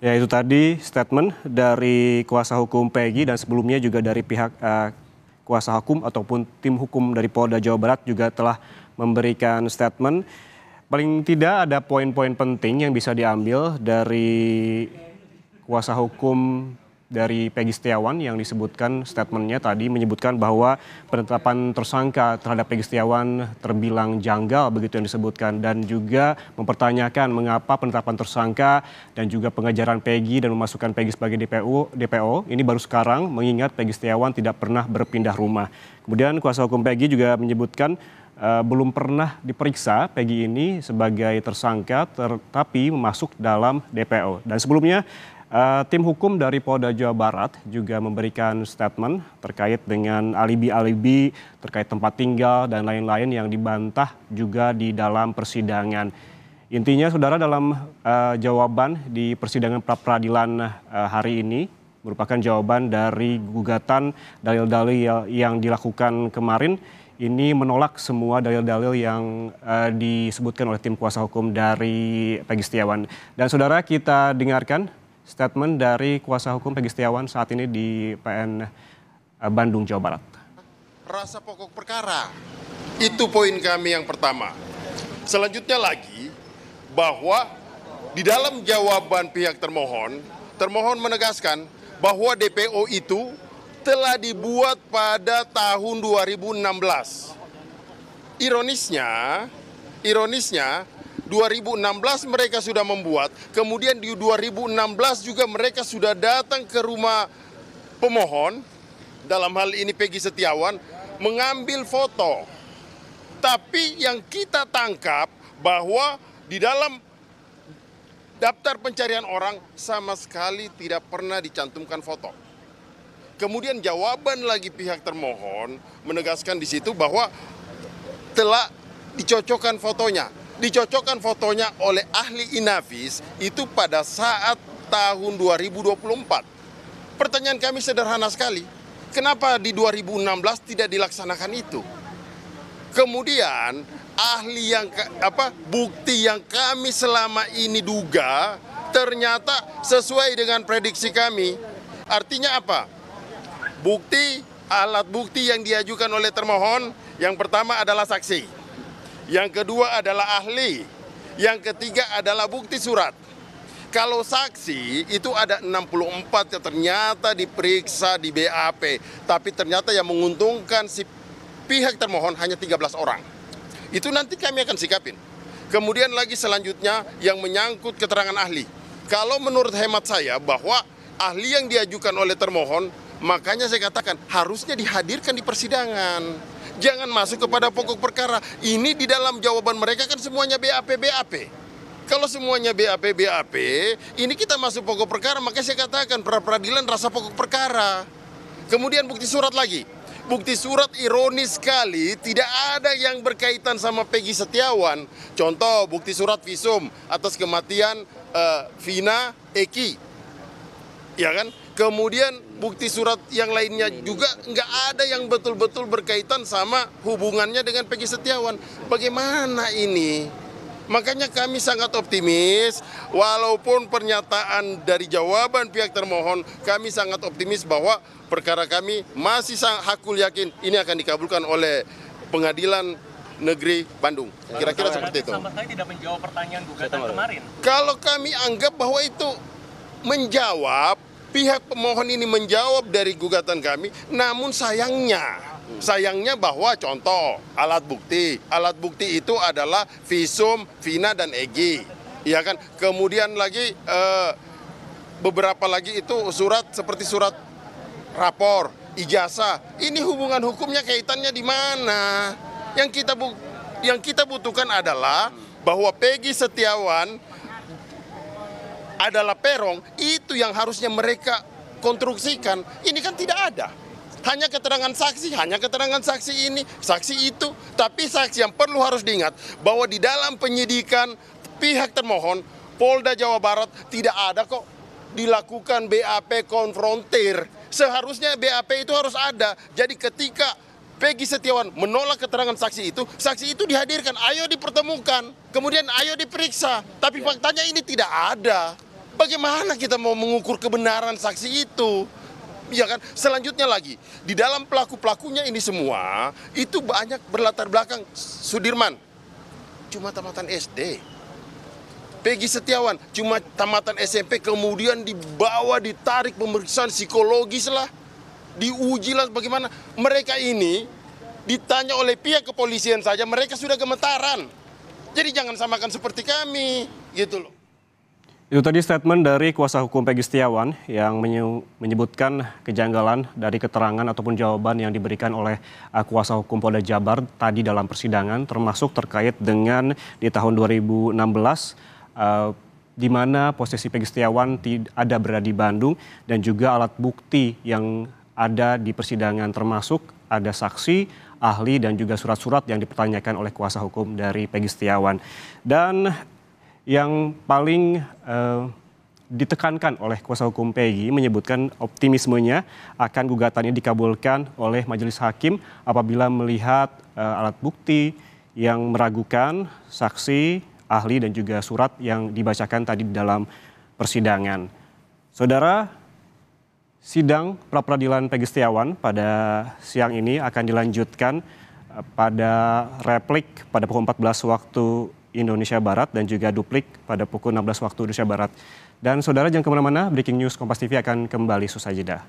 Ya, itu tadi statement dari kuasa hukum Peggy dan sebelumnya juga dari pihak kuasa hukum ataupun tim hukum dari Polda Jawa Barat juga telah memberikan statement. Paling tidak ada poin-poin penting yang bisa diambil dari kuasa hukum dari Peggy Setiawan yang disebutkan statementnya tadi menyebutkan bahwa penetapan tersangka terhadap Peggy Setiawan terbilang janggal begitu yang disebutkan, dan juga mempertanyakan mengapa penetapan tersangka dan juga pengejaran Peggy dan memasukkan Peggy sebagai DPO ini baru sekarang, mengingat Peggy Setiawan tidak pernah berpindah rumah. Kemudian kuasa hukum Peggy juga menyebutkan belum pernah diperiksa Peggy ini sebagai tersangka tetapi masuk dalam DPO. Dan sebelumnya tim hukum dari Polda Jawa Barat juga memberikan statement terkait dengan alibi-alibi terkait tempat tinggal dan lain-lain yang dibantah juga di dalam persidangan. Intinya, saudara, dalam jawaban di persidangan pra-peradilan hari ini merupakan jawaban dari gugatan dalil-dalil yang dilakukan kemarin. Ini menolak semua dalil-dalil yang disebutkan oleh tim kuasa hukum dari Peggy Setiawan. Dan saudara, kita dengarkan statement dari kuasa hukum Peggy Setiawan saat ini di PN Bandung, Jawa Barat. Rasa pokok perkara, itu poin kami yang pertama. Selanjutnya lagi, bahwa di dalam jawaban pihak termohon menegaskan bahwa DPO itu telah dibuat pada tahun 2016. Ironisnya 2016 mereka sudah membuat, kemudian di 2016 juga mereka sudah datang ke rumah pemohon, dalam hal ini Peggy Setiawan, mengambil foto. Tapi yang kita tangkap bahwa di dalam daftar pencarian orang sama sekali tidak pernah dicantumkan foto. Kemudian jawaban lagi pihak termohon menegaskan di situ bahwa telah dicocokkan fotonya oleh ahli Inavis itu pada saat tahun 2024. Pertanyaan kami sederhana sekali, kenapa di 2016 tidak dilaksanakan itu? Kemudian bukti yang kami selama ini duga ternyata sesuai dengan prediksi kami. Artinya apa? Alat bukti yang diajukan oleh termohon, yang pertama adalah saksi, yang kedua adalah ahli, yang ketiga adalah bukti surat. Kalau saksi itu ada 64 yang ternyata diperiksa di BAP, tapi ternyata yang menguntungkan si pihak termohon hanya 13 orang. Itu nanti kami akan sikapin. Kemudian lagi selanjutnya yang menyangkut keterangan ahli. Kalau menurut hemat saya bahwa ahli yang diajukan oleh termohon, makanya saya katakan harusnya dihadirkan di persidangan. Jangan masuk kepada pokok perkara. Ini di dalam jawaban mereka kan semuanya BAP. Kalau semuanya BAP, ini kita masuk pokok perkara, maka saya katakan pra-peradilan rasa pokok perkara. Kemudian bukti surat lagi. Bukti surat ironis sekali, tidak ada yang berkaitan sama Peggy Setiawan. Contoh bukti surat visum atas kematian Vina Eki. Ya kan? Kemudian bukti surat yang lainnya juga nggak ada yang betul-betul berkaitan sama hubungannya dengan Peggy Setiawan. Bagaimana ini? Makanya kami sangat optimis, walaupun pernyataan dari jawaban pihak termohon, kami sangat optimis bahwa perkara kami masih hakul yakin ini akan dikabulkan oleh Pengadilan Negeri Bandung. Kira-kira seperti itu. Sama sekali tidak menjawab pertanyaan gugatan kemarin. Kalau kami anggap bahwa itu menjawab, pihak pemohon ini menjawab dari gugatan kami, namun sayangnya bahwa contoh alat bukti itu adalah visum, Vina dan Egi, ya kan. Kemudian lagi beberapa lagi itu surat seperti surat rapor, ijazah. Ini hubungan hukumnya kaitannya di mana? Yang kita butuhkan adalah bahwa Peggy Setiawan adalah peron, itu yang harusnya mereka konstruksikan. Ini kan tidak ada. Hanya keterangan saksi ini, saksi itu. Tapi saksi yang perlu harus diingat bahwa di dalam penyidikan pihak termohon, Polda Jawa Barat tidak ada kok dilakukan BAP konfrontir. Seharusnya BAP itu harus ada. Jadi ketika Peggy Setiawan menolak keterangan saksi itu dihadirkan, ayo dipertemukan, kemudian ayo diperiksa. Tapi faktanya ini tidak ada. Bagaimana kita mau mengukur kebenaran saksi itu? Ya kan? Selanjutnya lagi, di dalam pelaku-pelakunya ini semua, itu banyak berlatar belakang Sudirman. Cuma tamatan SD. Peggy Setiawan, cuma tamatan SMP, kemudian dibawa, ditarik pemeriksaan psikologis lah. Diuji lah bagaimana. Mereka ini ditanya oleh pihak kepolisian saja, mereka sudah gemetaran. Jadi jangan samakan seperti kami, gitu loh. Itu tadi statement dari kuasa hukum Peggy Setiawan yang menyebutkan kejanggalan dari keterangan ataupun jawaban yang diberikan oleh kuasa hukum Polda Jabar tadi dalam persidangan, termasuk terkait dengan di tahun 2016 di mana posisi Peggy Setiawan ada berada di Bandung dan juga alat bukti yang ada di persidangan termasuk ada saksi, ahli dan juga surat-surat yang dipertanyakan oleh kuasa hukum dari Peggy Setiawan. Dan yang paling ditekankan oleh kuasa hukum Peggy menyebutkan optimismenya akan gugatannya dikabulkan oleh majelis hakim apabila melihat alat bukti yang meragukan saksi, ahli dan juga surat yang dibacakan tadi di dalam persidangan. Saudara, sidang pra-peradilan Peggy Setiawan pada siang ini akan dilanjutkan pada replik pada pukul 14 waktu Indonesia Barat dan juga duplik pada pukul 16 waktu Indonesia Barat. Dan saudara jangan kemana-mana, Breaking News Kompas TV akan kembali usai jeda.